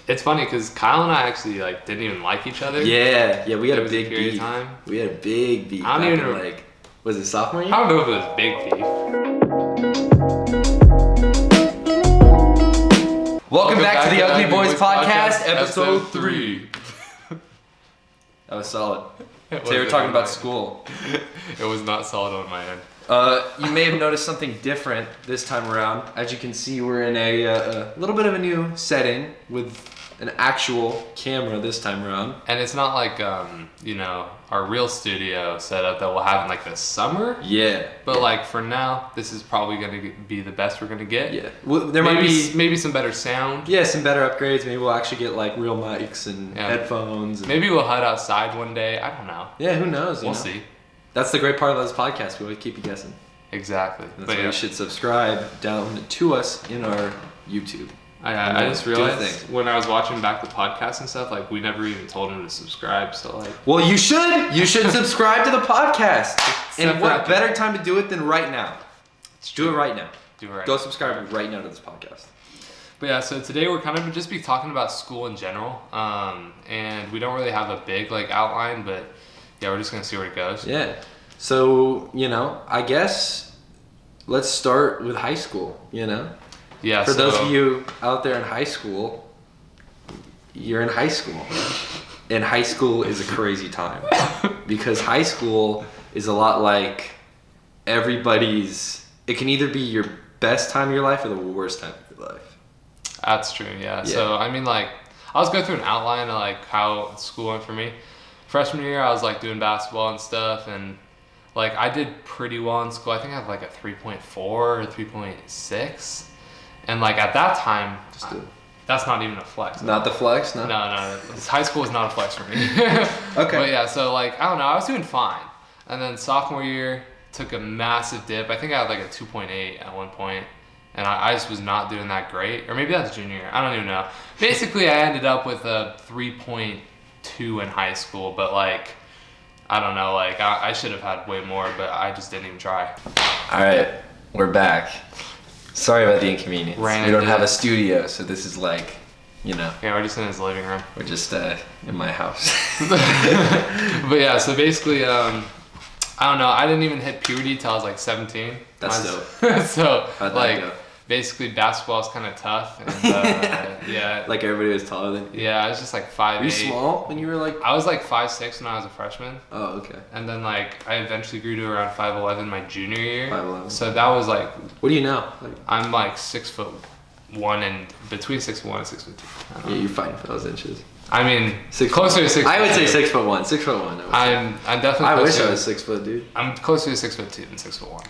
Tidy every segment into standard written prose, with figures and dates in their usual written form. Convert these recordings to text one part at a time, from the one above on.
It's funny because Kyle and I actually like didn't even like each other. Yeah, we had a big period beef. of time. We had a big beef. I don't even know. Like, was it sophomore year? I don't know if it was big beef. Welcome back to the Ugly Boys Podcast, episode 3. That was solid. Today we're talking about school. It was not solid on my end. You may have noticed something different this time around. As you can see, we're in a little bit of a new setting with an actual camera this time around. And it's not like, our real studio setup that we'll have in like the summer. Yeah. But like for now, this is probably going to be the best we're going to get. Yeah. Well, there might be maybe some better sound. Yeah, some better upgrades. Maybe we'll actually get like real mics and headphones. And maybe we'll hide outside one day. I don't know. Yeah, who knows? We'll see. That's the great part of this podcast. We always keep you guessing. Exactly. That's why you should subscribe down to us in our YouTube. I just realized when I was watching back the podcast and stuff, like we never even told him to subscribe. So like, well, you should subscribe to the podcast. And what better time to do it than right now? Do it right now. Go subscribe right now to this podcast. But yeah, so today we're kind of just be talking about school in general, and we don't really have a big like outline, but yeah, we're just gonna see where it goes. Yeah. So I guess let's start with high school. Yeah. For those of you out there in high school, you're in high school. And high school is a crazy time. Because high school is a lot like it can either be your best time of your life or the worst time of your life. That's true, yeah. So, I mean, like, I'll just go through an outline of, like, how school went for me. Freshman year, I was, like, doing basketball and stuff, and, like, I did pretty well in school. I think I had, like, a 3.4 or 3.6. And like at that time, that's not even a flex. Not the flex, no? No. High school was not a flex for me. Okay. But yeah, so like, I don't know, I was doing fine. And then sophomore year, took a massive dip. I think I had like a 2.8 at one point. And I just was not doing that great. Or maybe that's junior year, I don't even know. Basically, I ended up with a 3.2 in high school. But like, I don't know, like I should have had way more, but I just didn't even try. All right, we're back. Sorry about the inconvenience. We don't have a studio, so this is like, Yeah, we're just in his living room. We're just in my house. But yeah, so basically, I don't know. I didn't even hit puberty till I was like 17. That's dope. So like, basically basketball is kind of tough. And, yeah. Like everybody was taller than you? Yeah, I was just like 5'8". Were you small when you were like? I was like 5'6" when I was a freshman. Oh, okay. And then like I eventually grew to around 5'11" my junior year. 5'11". So that was like. What are you now? I'm like 6'1" and between 6'1" and 6'2". Yeah, you're fighting for those inches. I mean, closer to 6'1". I would say 6'1". 6'1". I'm definitely. I wish I was 6 foot, dude. I'm closer to 6'2" than 6'1".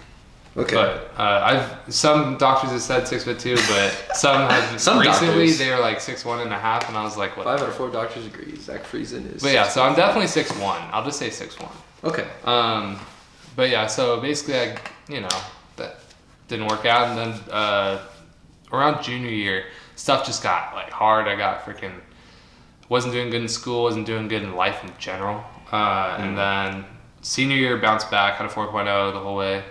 Okay. But some doctors have said 6'2", but some have recently they were like 6'1" and a half, and I was like, what? 5 out of 4 doctors agree. Zach Friesen is. But yeah, so I'm definitely 6'1". I'll just say 6'1". Okay. But yeah, so basically that didn't work out, and then around junior year, stuff just got like hard. I got wasn't doing good in school, wasn't doing good in life in general, and then senior year bounced back, had a 4.0 the whole way.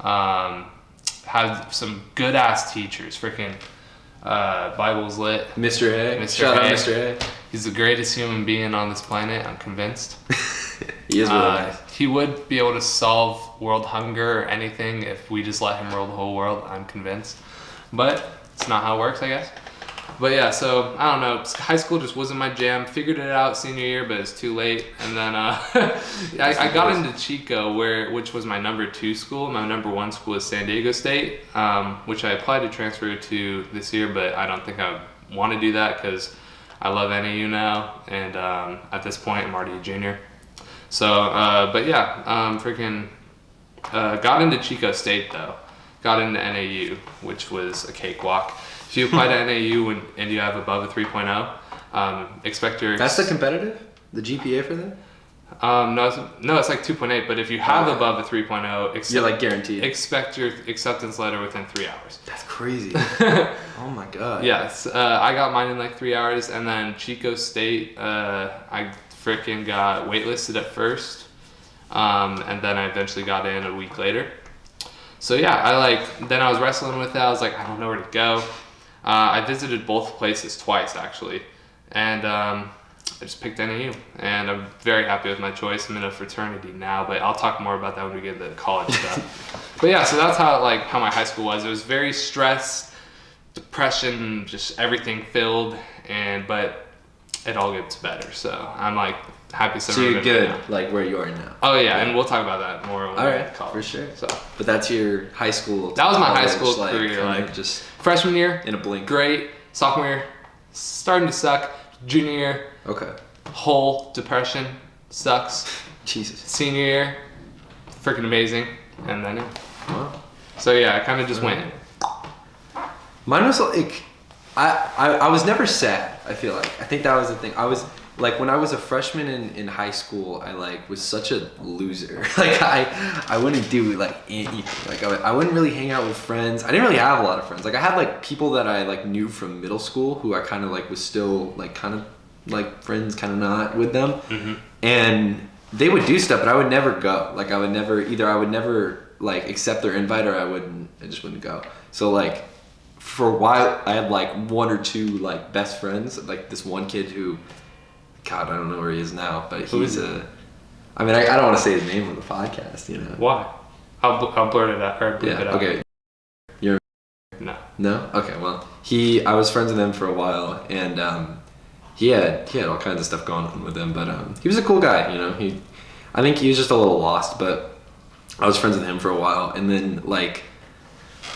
Had some good ass teachers. Bible's lit. Mr. A. Shout out Mr. A. He's the greatest human being on this planet. I'm convinced. He is really nice. He would be able to solve world hunger or anything if we just let him rule the whole world. I'm convinced, but it's not how it works, I guess. But yeah, so I don't know. High school just wasn't my jam. Figured it out senior year, but it's too late. And then I got into Chico, which was my number 2 school. My number 1 school is San Diego State, which I applied to transfer to this year, but I don't think I want to do that because I love NAU now, and at this point I'm already a junior. So, but yeah, got into Chico State though. Got into NAU, which was a cakewalk. If you apply to NAU and you have above a 3.0, expect your... That's the competitive? The GPA for that? No, it's like 2.8, but if you have above a 3.0... You're like guaranteed. Expect your acceptance letter within 3 hours. That's crazy. Oh my God. Yes, I got mine in like 3 hours, and then Chico State, I freaking got waitlisted at first, and then I eventually got in a week later. So yeah, then I was wrestling with it. I was like, I don't know where to go. I visited both places twice actually. and I just picked NAU, and I'm very happy with my choice. I'm in a fraternity now, but I'll talk more about that when we get into college stuff. But yeah, so that's how my high school was. It was very stressed, depression, just everything filled, but it all gets better. So I'm like happy. So you're good, like where you are now. Oh yeah, and we'll talk about that more. When all right, college. For sure. So, but that's your high school. That was my high school like, career. Like just freshman year, in a blink. Great. Sophomore year, starting to suck. Junior year, okay. Whole depression, sucks. Jesus. Senior year, freaking amazing, and then Wow. So yeah, I kind of just went. Mine was like, I was never sad. I feel like I think that was the thing. I was like when I was a freshman in high school, I like was such a loser. Like I wouldn't do like anything. Like I wouldn't really hang out with friends. I didn't really have a lot of friends. Like I had like people that I like knew from middle school who I kind of like was still like kind of like friends, kind of not with them. Mm-hmm. And they would do stuff, but I would never go. Like I would never like accept their invite, or I just wouldn't go. So like for a while I had like one or two like best friends, like this one kid who, God, I don't know where he is now, but he's I mean, I don't want to say his name on the podcast, you know. Why? I'll blurt it out, or bleep it out. Okay. You're No? Okay, well, I was friends with him for a while, and he had all kinds of stuff going on with him, but he was a cool guy, you know. I think he was just a little lost, but I was friends with him for a while, and then like,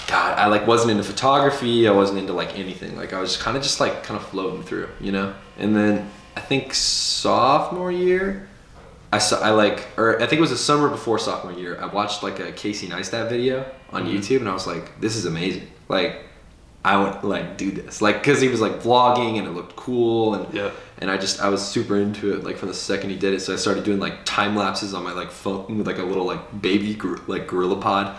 God, I like wasn't into photography. I wasn't into like anything. Like I was kind of floating through, you know. And then I think sophomore year, I think it was the summer before sophomore year. I watched like a Casey Neistat video on YouTube, and I was like, this is amazing. Like I would like do this, like because he was like vlogging and it looked cool, and yeah. And I was super into it like from the second he did it. So I started doing like time lapses on my like phone with like a little like baby like Gorilla Pod,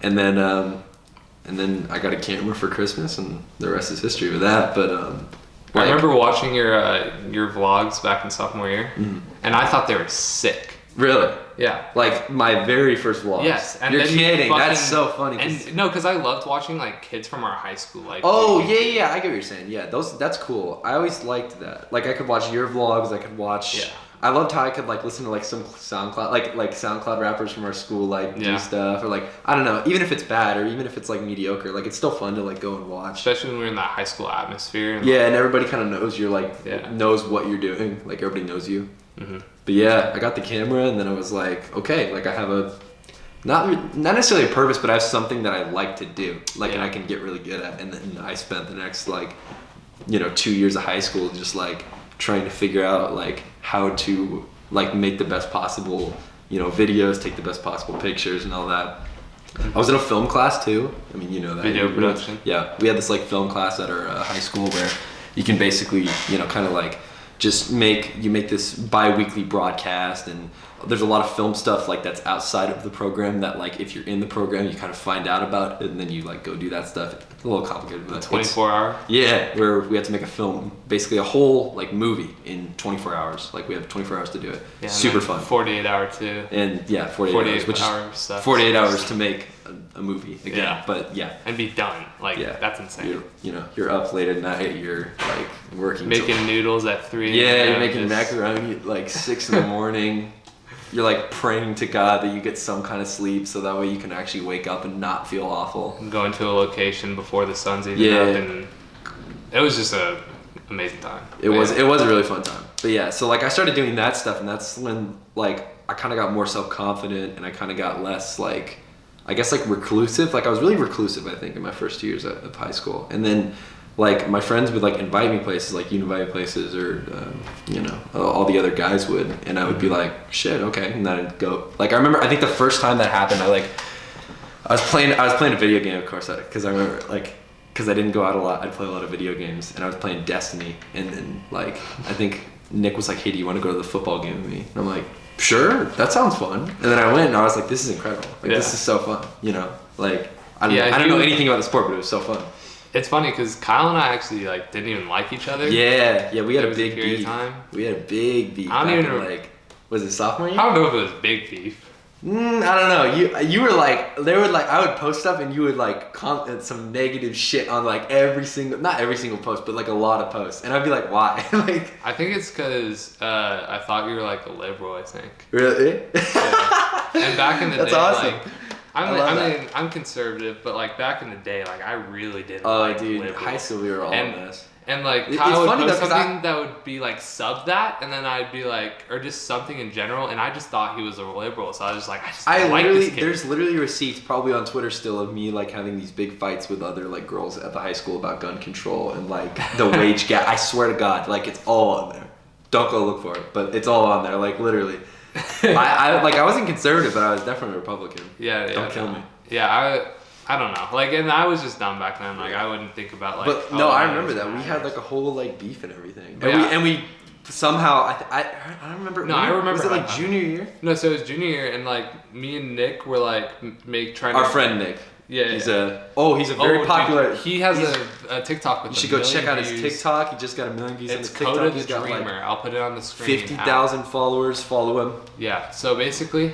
and then I got a camera for Christmas, and the rest is history with that. But I remember watching your vlogs back in sophomore year, mm-hmm. and I thought they were sick. Really? Yeah. Like my very first vlogs. Yes. And you're then kidding. That's so funny. And no, because I loved watching like kids from our high school. Like. Oh yeah. I get what you're saying. Yeah, that's cool. I always liked that. Like I could watch your vlogs. I could watch. Yeah. I loved how I could like listen to like some SoundCloud like SoundCloud rappers from our school like do stuff, or like I don't know, even if it's bad or even if it's like mediocre, like it's still fun to like go and watch. Especially when we're in that high school atmosphere. And and everybody kind of knows you're like knows what you're doing. Like everybody knows you. Mm-hmm. But yeah, I got the camera, and then I was like, okay, like I have a not necessarily a purpose, but I have something that I like to do, like and I can get really good at. And then I spent the next 2 years of high school just like trying to figure out like how to like make the best possible videos, take the best possible pictures and all that. I was in a film class too. I mean, you know that. Video production. Yeah, we had this like film class at our high school where you can basically kind of like just make this bi-weekly broadcast, and there's a lot of film stuff like that's outside of the program that like if you're in the program you kind of find out about it, and then you like go do that stuff. It's a little complicated, but 24 hour. Yeah, where we had to make a film, basically a whole like movie in 24 hours. Like we have 24 hours to do it. Yeah, super fun. 48 hour too. And 48 hours, which is 48 hours to make a movie again. Yeah. But yeah. And be done. Like that's insane. You're up late at night. You're like working. Making noodles at 3 a.m. Yeah, you're making macaroni at like 6 in the morning. You're like praying to God that you get some kind of sleep, so that way you can actually wake up and not feel awful. Going to a location before the sun's even up, and it was just a amazing time. It was a really fun time. But yeah, so like I started doing that stuff, and that's when like I kind of got more self-confident, and I kind of got less like, I guess like reclusive. Like I was really reclusive, I think, in my first 2 years of high school, and then like my friends would like invite me places, like you invite me places, or all the other guys would, and I would be like, shit, okay, and then I'd go. Like I remember, I think the first time that happened, I was playing a video game, of course, because I remember like, because I didn't go out a lot, I'd play a lot of video games, and I was playing Destiny, and then like I think Nick was like, hey, do you want to go to the football game with me? And I'm like, sure, that sounds fun. And then I went, and I was like, this is incredible, like this is so fun, like I don't know anything about the sport, but it was so fun. It's funny because Kyle and I actually like didn't even like each other. Yeah, we had a big period beef. Of time. We had a big beef. I don't even know. Like, was it sophomore year? I don't know if it was big beef. I don't know. You were like, they would like, I would post stuff and you would like comment some negative shit on like not every single post, but like a lot of posts, and I'd be like, why? Like, I think it's because I thought you were like a liberal. I think. Really? Yeah. And back in the That's day, awesome. like, I'm conservative, but like back in the day, like I really didn't like liberals. High school we were all in this. And like It's Kyle would funny post though, 'cause something that would be like sub that, and then I'd be like, or just something in general, and I just thought he was a liberal, so I was just like, I don't like this kid. There's literally receipts probably on Twitter still of me like having these big fights with other like girls at the high school about gun control and like the wage gap. I swear to God, like it's all on there. Don't go look for it, but it's all on there, like literally. I wasn't conservative, but I was definitely a Republican. Yeah. Don't kill me. Yeah, I don't know. Like, and I was just dumb back then. Like, I wouldn't think about like. But no, I remember that we had like a whole like beef and everything. And we somehow I don't remember. No, I remember. Was it like junior year? No, so it was junior year, and like me and Nick were like trying. Our friend Nick. Yeah. He's a very popular. Dude, he has a TikTok with. You should go check out his TikTok. He just got 1 million views on his TikTok. Coda the He's got Dreamer. like I'll put it on the screen. 50,000 followers. Follow him. Yeah. So basically,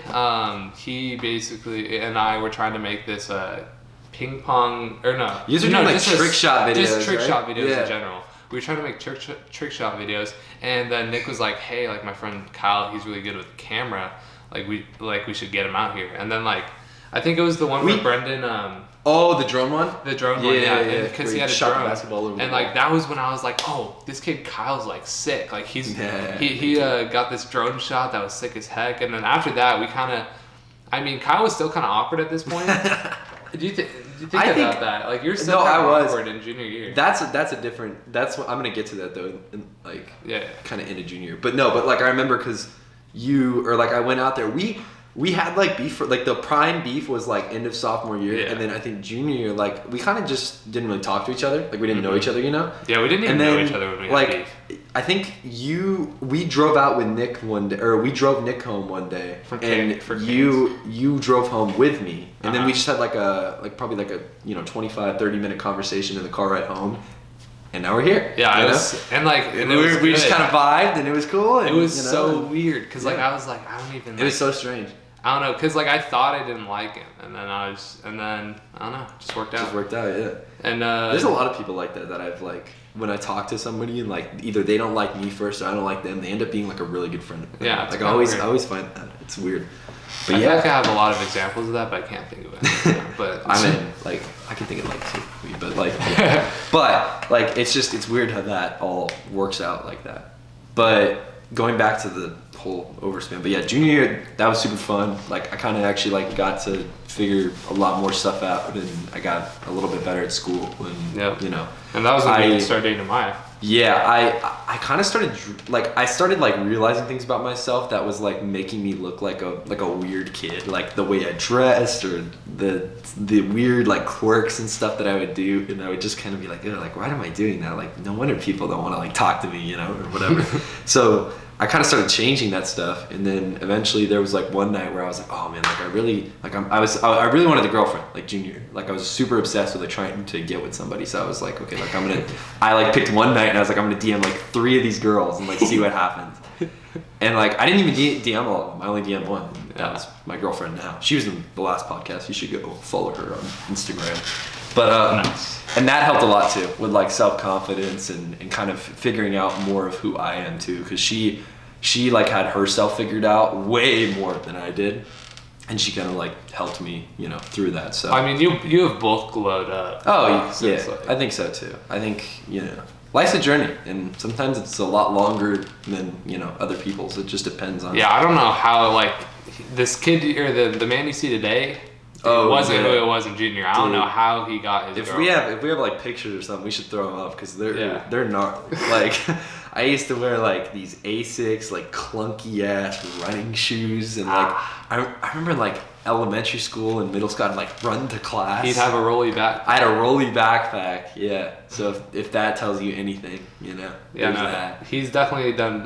he basically and I were trying to make this ping pong or no. You guys are doing like trick shot videos. Just trick right? shot videos in general. We were trying to make trick shot videos, and then Nick was like, "Hey, like my friend Kyle, he's really good with the camera. Like we should get him out here." And then like, I think it was the one where Brendan. Oh, the drone one. The drone one, yeah. Because he had a shot drone, basketball over and like that was when I was like, "Oh, this kid Kyle's like sick. Like he got this drone shot that was sick as heck." And then after that, Kyle was still kind of awkward at this point. Do you think about that? Like you're still awkward in junior year. That's a different. That's what I'm gonna get to that though. Like kind of into junior year. But like I remember because I went out there. We had like beef for like the prime beef was like end of sophomore year, and then I think junior year like we kind of just didn't really talk to each other. Like we didn't know each other, you know. Yeah, we didn't even know each other when we had beef. I think we drove out with Nick one day, or we drove Nick home one day, you drove home with me, and then we just had probably like a 25-30 minute conversation in the car ride home, and now we're here. Yeah, we just kind of vibed, and it was cool. And, it was so weird because like I was like I don't even. It was so strange. I don't know, because like I thought I didn't like him, and then I don't know, it just worked out. Just worked out, yeah. And there's a lot of people like that I've like when I talk to somebody and like either they don't like me first or I don't like them, they end up being like a really good friend. Yeah, like I always find that it's weird. But I feel like I have a lot of examples of that, but I can't think of it. But I mean, like I can think of like 2, but like, but like it's weird how that all works out like that. But going back to the whole overspin, but yeah, junior year that was super fun. Like I kind of actually like got to figure a lot more stuff out, and I got a little bit better at school. And you know, and that was when you started dating Amaya. Yeah, I kind of started like realizing things about myself that was like making me look like a weird kid, like the way I dressed or the weird like quirks and stuff that I would do, and I would just kind of be like, oh, like why am I doing that? Like no wonder people don't want to like talk to me, you know, or whatever. So I kind of started changing that stuff, and then eventually there was like one night where I was like, oh man, like I really wanted a girlfriend, like junior year. Like I was super obsessed with like trying to get with somebody, so I was like, okay, like I like picked one night and I was like, I'm gonna DM like 3 of these girls and like see what happens. And like I didn't even DM all of them. I only DM'd one. That was my girlfriend now. She was in the last podcast. You should go follow her on Instagram. But and that helped a lot too with like self-confidence and kind of figuring out more of who I am too, because she like had herself figured out way more than I did, and she kind of like helped me, you know, through that. So I mean, you have both glowed up. Oh yeah, I think so too. I think, you know, life's a journey, and sometimes it's a lot longer than, you know, other people's. It just depends on. Yeah, I don't know how like this kid or the man you see today. It wasn't who it was in junior. I don't know how he got his. If we have like pictures or something, we should throw them up because they're gnarly. Like I used to wear like these Asics, like clunky ass running shoes, and like I remember like elementary school and middle school, I'd like run to class. He'd have a rolly backpack. I had a rolly backpack, yeah. So if that tells you anything, you know. Yeah, no, that. He's definitely done.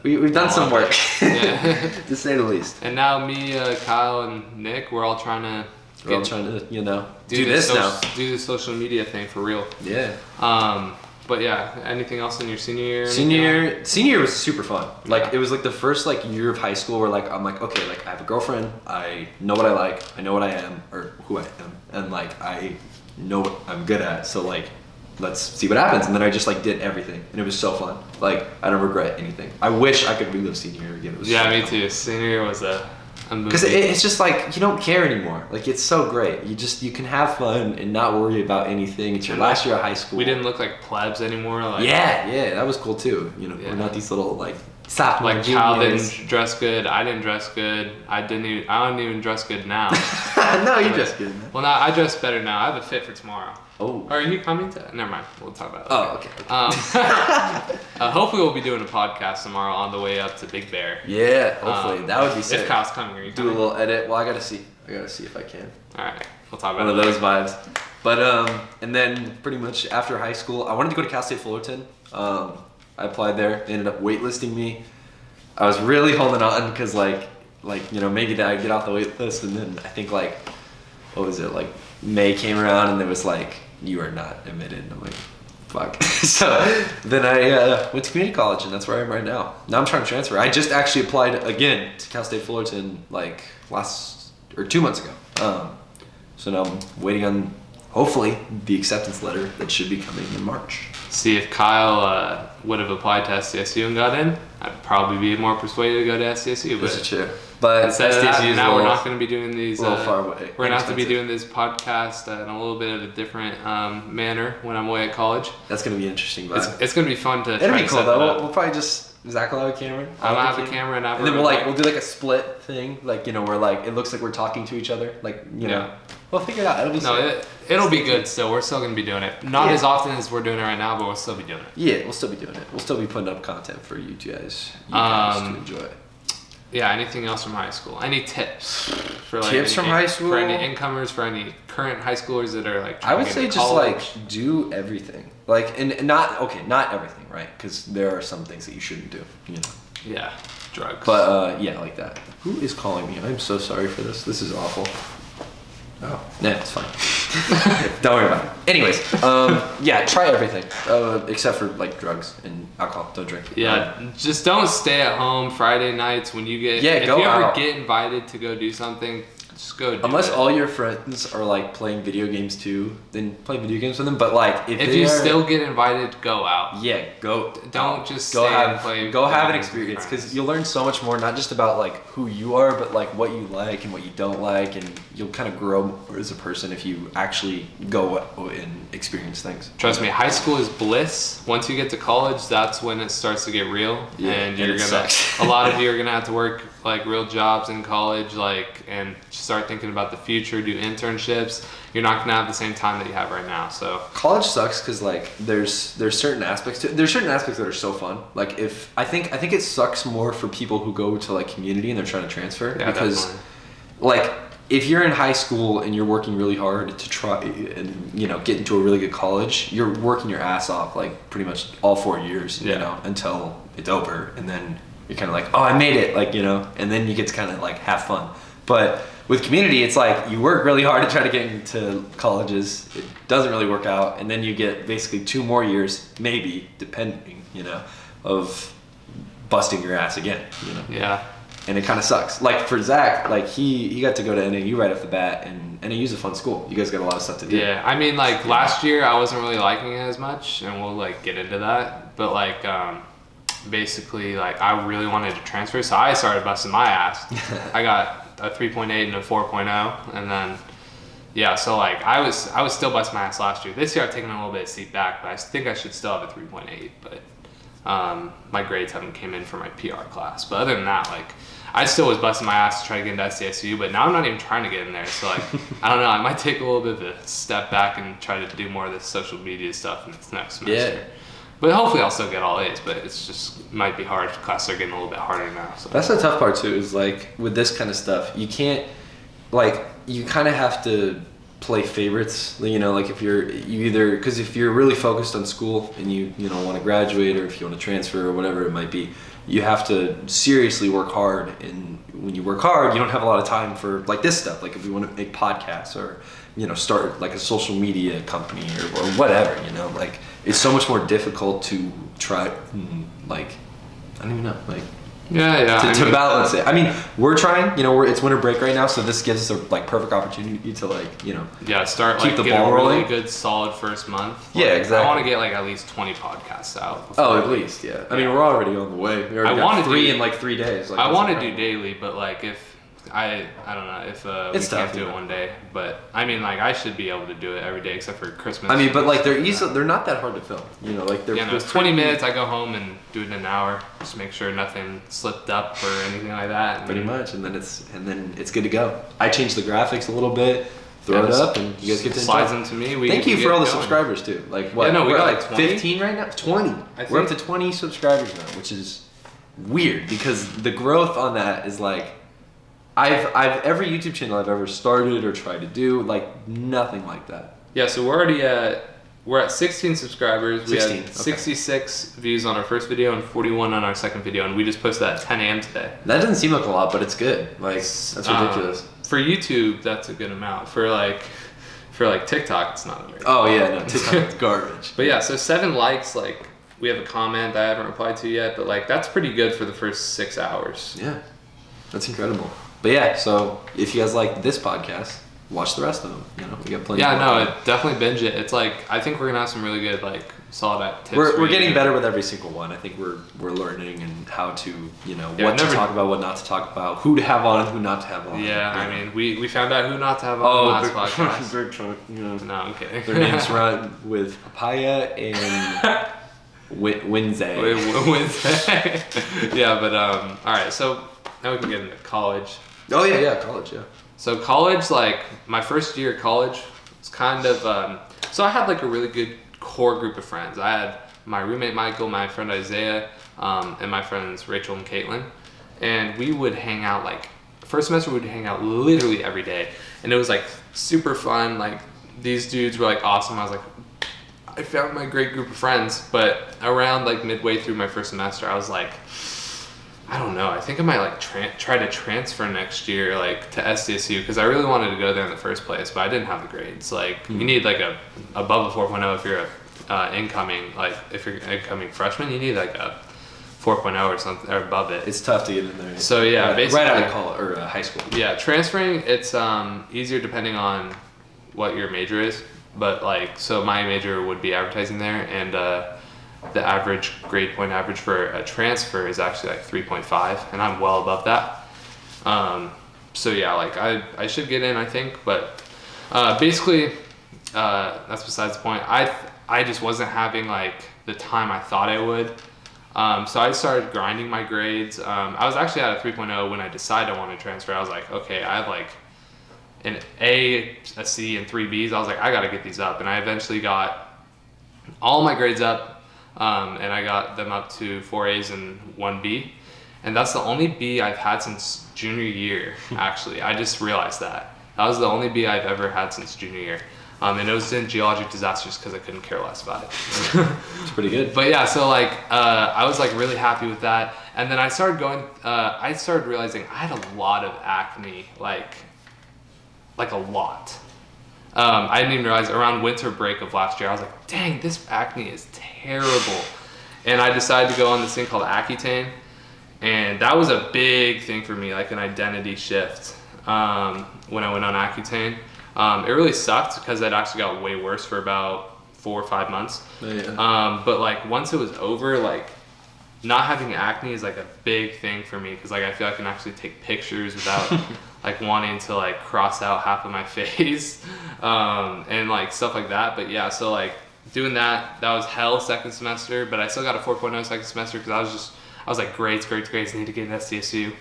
We've done some work, yeah. to say the least. And now me, Kyle, and Nick, we're all trying to. You know, do this now. Do the social media thing for real. Yeah. But yeah, anything else in your senior year? Senior year was super fun. Like it was like the first like year of high school where like I'm like, okay, like I have a girlfriend, I know what I like, I know what I am or who I am, and like I know what I'm good at. So like let's see what happens. And then I just like did everything, and it was so fun. Like I don't regret anything. I wish I could relive senior year again. It was me too. Senior year was a because it's just like you don't care anymore. Like it's so great. You can have fun and not worry about anything. It's your last year of high school. We didn't look like plebs anymore. Like, yeah, that was cool too. You know, we're not these little like sophomore like Cal juniors. didn't dress good. I didn't dress good. I don't even dress good now. No, you dress good. Well, now I dress better now. I have a fit for tomorrow. Oh. Are you coming to? Never mind. We'll talk about it. Oh, okay. Hopefully we'll be doing a podcast tomorrow on the way up to Big Bear. Yeah, hopefully that would be sick. If Kyle's coming, are you do coming? a little edit. Well, I gotta see if I can. All right, we'll talk about one of those vibes. But and then pretty much after high school, I wanted to go to Cal State Fullerton. I applied there. They ended up waitlisting me. I was really holding on because like you know maybe that I get off the wait list, and then I think like what was it like May came around and it was like you are not admitted. And I'm like fuck. So then I went to community college, and that's where I am right now. Now I'm trying to transfer. I just actually applied again to Cal State Fullerton like 2 months ago. So now I'm waiting on hopefully the acceptance letter that should be coming in March. See, if Kyle would have applied to SDSU and got in, I'd probably be more persuaded to go to SDSU. But this is true. But instead of that, now we're not going to be doing these. A little far away. We're going to have to be doing this podcast in a little bit of a different manner when I'm away at college. That's going to be interesting. It's going to be fun to. It'll try be to cool set though. that up. We'll probably just Zach will have a camera. I'm gonna have a camera, and then we'll do like a split thing, like you know, where like it looks like we're talking to each other, like you know. We'll figure it out. It'll be it'll be good still. We're still going to be doing it. Not as often as we're doing it right now, but we'll still be doing it. Yeah, we'll still be doing it. We'll still be putting up content for you guys to enjoy. Yeah, anything else from high school? Any tips for like tips from high school? For any incomers, for any current high schoolers that are like I would say just college? like do everything. Like and not everything, right? Because there are some things that you shouldn't do, you know. Yeah, drugs. But yeah, like that. Who is calling me? I'm so sorry for this. This is awful. Oh, nah, it's fine. Don't worry about it. Anyways, yeah, try everything except for like drugs and alcohol. Don't drink. Yeah, just don't stay at home Friday nights when you get. Yeah, if you ever get invited to go do something, just go do Unless it. all your friends are like playing video games too, then play video games with them. But like if you still get invited, go out. Yeah, go. Don't just go stay have and play. Go have an experience because you'll learn so much more, not just about like who you are, but like what you like and what you don't like, and you'll kind of grow as a person if you actually go and experience things. Trust me, high school is bliss. Once you get to college, that's when it starts to get real, and you're gonna. A lot of you are gonna have to work like real jobs in college, like, and start thinking about the future, do internships. You're not gonna have the same time that you have right now. So college sucks because like there's certain aspects that are so fun. Like if I think it sucks more for people who go to like community and they're trying to transfer because definitely. Like if you're in high school and you're working really hard to try and you know get into a really good college, you're working your ass off like pretty much all 4 years, you know, until it's over, and then you're kind of like, oh, I made it, like, you know, and then you get to kind of like have fun. But with community, it's like you work really hard to try to get into colleges. It doesn't really work out, and then you get basically 2 more years, maybe, depending, you know, of busting your ass again, you know. Yeah. And it kind of sucks. Like for Zach, like he got to go to NAU right off the bat, and NAU's a fun school. You guys got a lot of stuff to do. Yeah, I mean, like last year I wasn't really liking it as much, and we'll like get into that. But like, basically, like I really wanted to transfer, so I started busting my ass. I got a 3.8 and a 4.0, and then yeah, so like I was still busting my ass last year. This year I've taken a little bit of seat back, but I think I should still have a 3.8. But my grades haven't came in for my PR class. But other than that, like I still was busting my ass to try to get into SDSU, but now I'm not even trying to get in there. So like I don't know, I might take a little bit of a step back and try to do more of this social media stuff in this next semester. Yeah. But hopefully I'll still get all A's, but it's just might be hard. Classes are getting a little bit harder now. So. That's the tough part too, is like with this kind of stuff, you can't, like, you kind of have to play favorites, you know, like if because if you're really focused on school and you know, want to graduate, or if you want to transfer or whatever it might be, you have to seriously work hard. And when you work hard, you don't have a lot of time for like this stuff. Like if you want to make podcasts or, you know, start like a social media company or whatever, you know, like it's so much more difficult to try, like, I don't even know, like, Yeah. to balance it. I mean, we're trying, it's winter break right now, so this gives us a like perfect opportunity to like, start keep like the get ball a really rolling. good solid first month. Yeah, Like, exactly. I want to get like at least 20 podcasts out. Oh, at least, yeah. I mean, we're already on the way. We already got 3 in like 3 days. Like, I want to do incredible. daily, but like if I don't know if It's we tough, can't do it one day, but I mean like I should be able to do it every day except for Christmas. I mean, but like they're not that hard to film. Like they're it's 20 minutes. I go home and do it in an hour, just make sure nothing slipped up or anything like that. Pretty much, and then it's good to go. I changed the graphics a little bit, throw it up, and you guys get to slides enjoy. into me. Thank you we for all the get going. subscribers too. Like what? Yeah, no, we we're got at like 20? 15 right now. 20. We're up to 20 subscribers now, which is weird because the growth on that is like. I've every YouTube channel I've ever started or tried to do, like nothing like that. Yeah, so we're at 16 subscribers. 16, We had okay. 66 views on our first video and 41 on our second video, and we just posted that at 10 a.m. today. That doesn't seem like a lot, but it's good. Like that's ridiculous. For YouTube, that's a good amount. For TikTok, it's not amazing. Oh yeah, no, TikTok is garbage. But yeah, so 7 likes. Like we have a comment that I haven't replied to yet, but like that's pretty good for the first 6 hours. Yeah, that's incredible. But yeah, so if you guys like this podcast, watch the rest of them. We got plenty. Yeah, more. no, definitely binge it. It's like I think we're gonna have some really good like solid tips. We're getting better with every single one. I think we're learning and how to what to talk about, what not to talk about, who to have on, who not to have on. Yeah, I mean we found out who not to have on the last podcast. Big chunk. No, I'm kidding. Their names run with papaya and Wednesday. Wednesday. Yeah, but all right. So now we can get into college. Oh yeah, college, yeah. So college, like my first year at college was kind of, so I had like a really good core group of friends. I had my roommate Michael, my friend Isaiah, and my friends Rachel and Caitlin. And we would hang out like, first semester we would hang out literally every day. And it was like super fun. Like these dudes were like awesome. I was like, I found my great group of friends. But around like midway through my first semester, I was like, I don't know. I think I might like try to transfer next year, like to SDSU, because I really wanted to go there in the first place, but I didn't have the grades. Like you need like a above a 4.0 if you're a incoming, like if you're an incoming freshman, you need like a 4.0 or something or above it. It's tough to get in there. So yeah, basically right out of college or high school. Yeah, transferring it's easier depending on what your major is, but like so my major would be advertising there, and the average grade point average for a transfer is actually like 3.5, and I'm well above that. So yeah, like I should get in, I think, but basically that's besides the point. I just wasn't having like the time I thought I would. So I started grinding my grades. I was actually at a 3.0 when I decided I wanted to transfer. I was like, okay, I have like an A, a C, and 3 Bs. I was like, I gotta get these up, and I eventually got all my grades up. And I got them up to 4 A's and 1 B. And that's the only B I've had since junior year, actually. I just realized that. That was the only B I've ever had since junior year. And it was in geologic disasters because I couldn't care less about it. It's pretty good. But yeah, so like I was like really happy with that. And then I started realizing I had a lot of acne, like a lot. I didn't even realize around winter break of last year, I was like, dang, this acne is terrible. And I decided to go on this thing called Accutane. And that was a big thing for me, like an identity shift when I went on Accutane. It really sucked because it actually got way worse for about 4 or 5 months. Yeah. But like once it was over, like not having acne is like a big thing for me because like I feel I can actually take pictures without like wanting to like cross out half of my face and like stuff like that. But yeah, so like doing that was hell second semester, but I still got a 4.0 second semester because I was like grades, need to get an SDSU.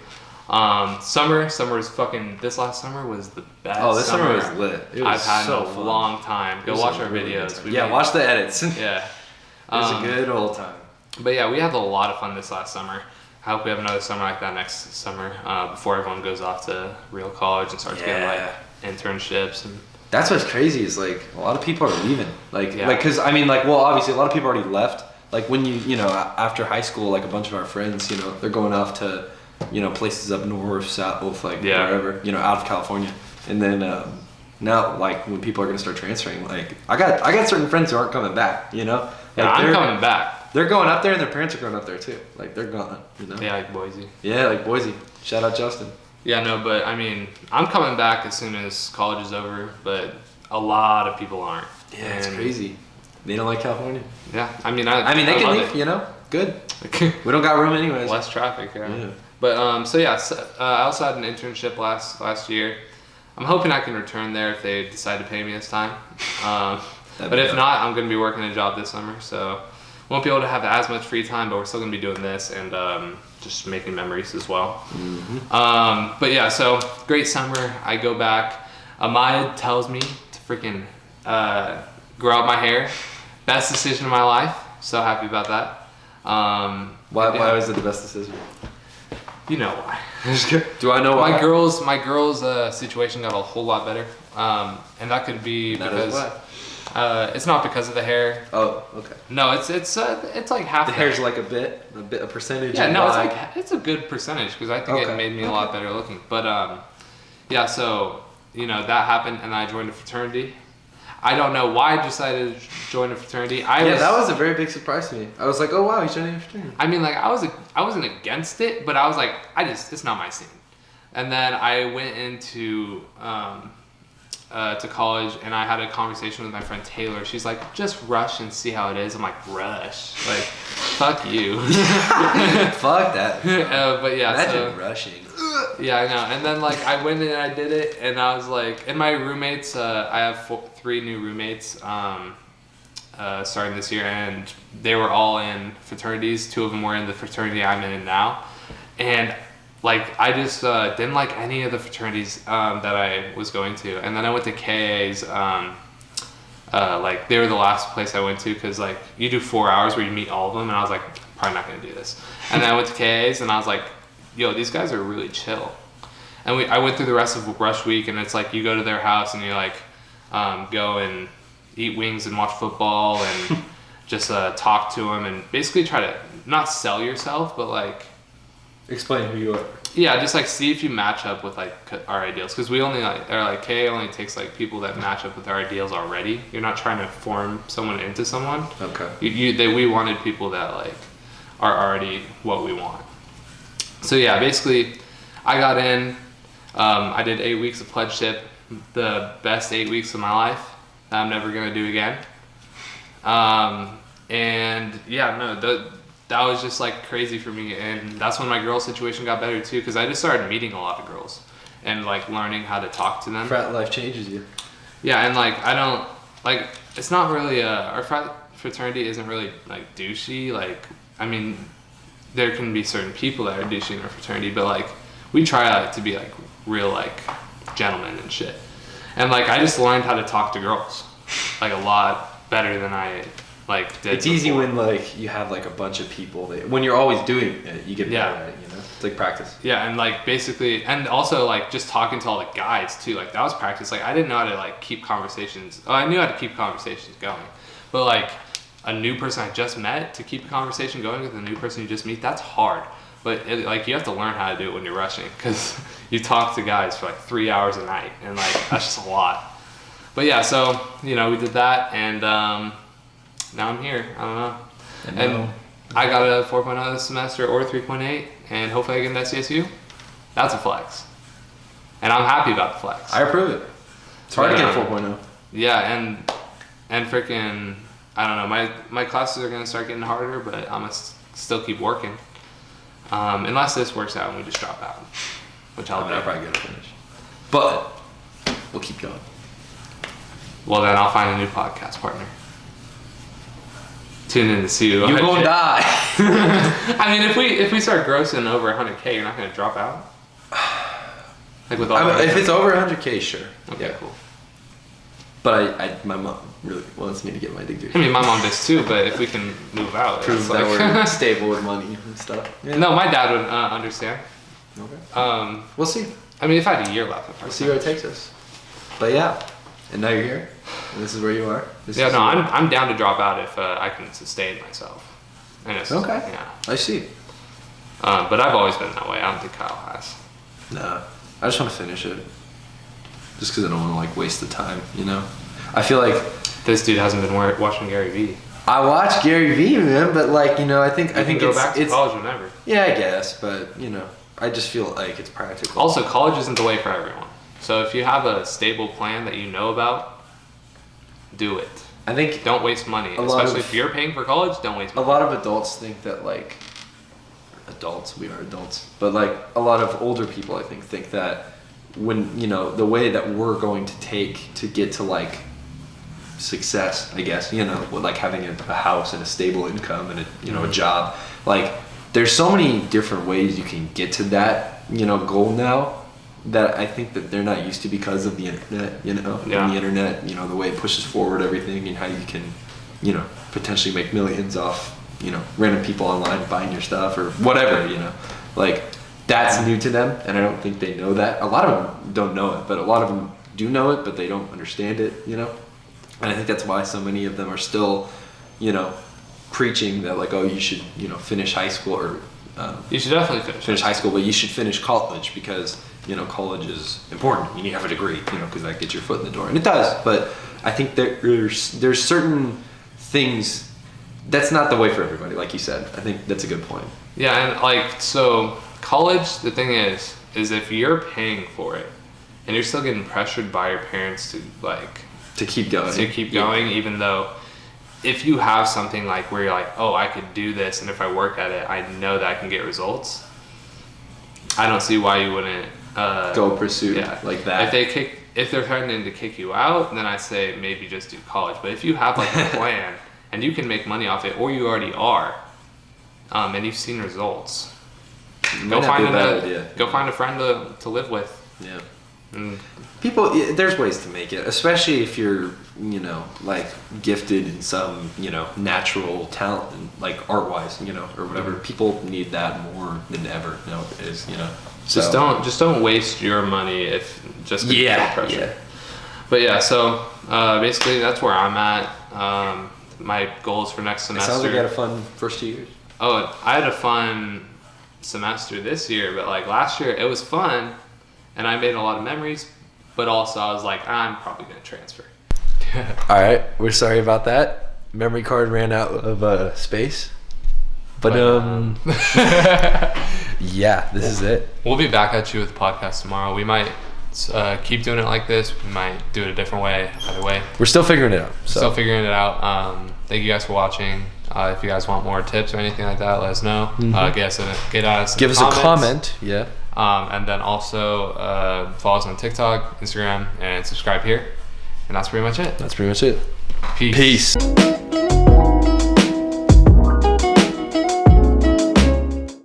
Summer was fucking, this last summer was the best. Oh, this summer was lit. It was I've had so in a fun. long time. Go watch our really videos. Watch the edits. Yeah. It was a good old time. But yeah, we had a lot of fun this last summer. I hope we have another summer like that next summer before everyone goes off to real college and starts getting like internships. And that's what's crazy is like a lot of people are leaving. Like Yeah. like because I mean like well obviously a lot of people already left. Like when you know after high school, like a bunch of our friends, you know, they're going off to places up north, south, like wherever, out of California. And then now like when people are gonna start transferring, like I got certain friends who aren't coming back, Yeah, Like, I'm coming back. They're going up there, and their parents are going up there too. Like they're gone, you know. Yeah, like Boise. Yeah, like Boise. Shout out Justin. Yeah, no, but I mean, I'm coming back as soon as college is over, but a lot of people aren't. Yeah, it's crazy. They don't like California. Yeah, I mean, they can leave, you know. Good. We don't got room anyways. Less traffic, yeah. But so yeah, I also had an internship last year. I'm hoping I can return there if they decide to pay me this time. But if not, I'm going to be working a job this summer, so won't be able to have as much free time. But we're still going to be doing this and just making memories as well. Mm-hmm. But yeah, so great summer. I go back. Amaya tells me to freaking grow out my hair. Best decision of my life. So happy about that. Why was it the best decision? You know why. Do I know why? My girl's situation got a whole lot better, and that could be because it's not because of the hair. Oh, okay. No, it's like half. The hair's like a percentage. Yeah, no, it's a good percentage because I think it made me a lot better looking. But yeah, so that happened, and I joined a fraternity. I don't know why I decided to join a fraternity. That was a very big surprise to me. I was like, oh wow, he's joining a fraternity. I mean, like I wasn't against it, but I was like, it's not my scene. And then I went into to college, and I had a conversation with my friend Taylor. She's like, just rush and see how it is. I'm like, rush? Like, fuck you. Fuck that. But yeah, imagine rushing. Yeah, I know. And then like I went and I did it, and I was like, and my roommates, I have 3 new roommates starting this year, and they were all in fraternities. 2 of them were in the fraternity I'm in now, and like I just didn't like any of the fraternities that I was going to. And then I went to KA's. Like they were the last place I went to because like you do 4 hours where you meet all of them, and I was like, probably not gonna do this. And then I went to KA's, and I was like, yo, these guys are really chill. And I went through the rest of Rush Week, and it's like you go to their house and you like go and eat wings and watch football and just talk to them and basically try to not sell yourself, but like explain who you are. Yeah, just like see if you match up with like our ideals, because we only KA only takes like people that match up with our ideals already. You're not trying to form someone into someone. Okay. We wanted people that like are already what we want. So yeah, basically, I got in. I did 8 weeks of pledgeship, the best 8 weeks of my life that I'm never gonna do again. And yeah, no, that was just like crazy for me, and that's when my girl situation got better too, because I just started meeting a lot of girls and like learning how to talk to them. Frat life changes you. Yeah, and like I don't like it's not really our fraternity isn't really like douchey. Like I mean, there can be certain people that are douchey in our fraternity, but like we try to be like real like gentlemen and shit. And like I just learned how to talk to girls like a lot better than I like did. It's easy when like you have like a bunch of people that when you're always doing it, you get better at it, you know? It's like practice. Yeah, and like basically, and also like just talking to all the guys too, like that was practice. Like I didn't know how to like keep conversations. Oh, I knew how to keep conversations going, but like a new person I just met, to keep a conversation going with a new person you just meet, that's hard. But like you have to learn how to do it when you're rushing, because you talk to guys for like 3 hours a night, and like that's just a lot. But yeah, so we did that, and now I'm here. I don't know. And I got a 4.0 this semester or 3.8, and hopefully I get an SCSU. That's a flex, and I'm happy about the flex. I approve it. It's hard to get a 4.0. Yeah, and freaking, I don't know. My classes are gonna start getting harder, but I'm gonna still keep working. Unless this works out and we just drop out, which I'll probably get to finish. But we'll keep going. Well, then I'll find a new podcast partner. Tune in to see who you're gonna die. I mean, if we start grossing over 100K, you're not gonna drop out. Like with all. If it's over 100K, sure. Okay, cool. But my mom really wants me to get my degree. I mean, my mom does too, but if we can move out, prove that we're stable with money and stuff. Yeah. No, my dad would understand. Okay. We'll see. I mean, if I had a year left, we'll see where it takes us. But yeah, and now you're here, and this is where you are. I'm down to drop out if I can sustain myself. Okay. Yeah. I see. But I've always been that way. I don't think Kyle has. Nah, I just want to finish it. Just because I don't want to like waste the time, I feel like this dude hasn't been watching Gary Vee. I watch Gary Vee, man, but like, you know, I think go back to college whenever. Yeah, I guess, but you know, I just feel like it's practical. Also, college isn't the way for everyone. So if you have a stable plan that you know about, do it. I think don't waste money, especially if you're paying for college. Don't waste money. A lot of adults think that like we are adults, but like a lot of older people, I think that when, you know, the way that we're going to take to get to like success, I guess, you know, with like having a house and a stable income and a, you know, a job, like there's so many different ways you can get to that, you know, goal now that I think that they're not used to because of the internet, you know. And the internet, you know, the way it pushes forward everything and how you can, you know, potentially make millions off, you know, random people online buying your stuff or whatever, you know, like that's new to them, and I don't think they know that. A lot of them don't know it, but a lot of them do know it, but they don't understand it, you know. And I think that's why so many of them are still, you know, preaching that like, oh, you should, you know, finish high school, or you should definitely finish high school, but you should finish college because, you know, college is important. You need to have a degree, you know, because that gets your foot in the door, and it does. But I think there's certain things that's not the way for everybody, like you said. I think that's a good point. Yeah, and like, so college, the thing is if you're paying for it and you're still getting pressured by your parents to like to keep going, even though if you have something like where you're like, oh, I could do this, and if I work at it, I know that I can get results, I don't see why you wouldn't go pursue like that. If they're threatening to kick you out, then I say maybe just do college. But if you have like a plan and you can make money off it, or you already are, and you've seen results, go find a friend to live with. Yeah. And people, there's ways to make it, especially if you're, you know, like gifted in some, you know, natural talent, and like art-wise, you know, or whatever. People need that more than ever nowadays, you know. Just don't waste your money if just pressure. Yeah. But yeah, so basically that's where I'm at. My goals for next semester. It sounds like you had a fun first 2 years. Oh, I had a fun semester this year, but like last year it was fun, and I made a lot of memories. But also I was like, I'm probably gonna transfer. All right, we're sorry about that. Memory card ran out of space. But yeah, this is it. We'll be back at you with the podcast tomorrow. We might keep doing it like this. We might do it a different way. Either way, we're still figuring it out. Thank you guys for watching. If you guys want more tips or anything like that, let us know. Mm-hmm. Give us a comment. Yeah. And then also follow us on TikTok, Instagram, and subscribe here. And that's pretty much it. Peace.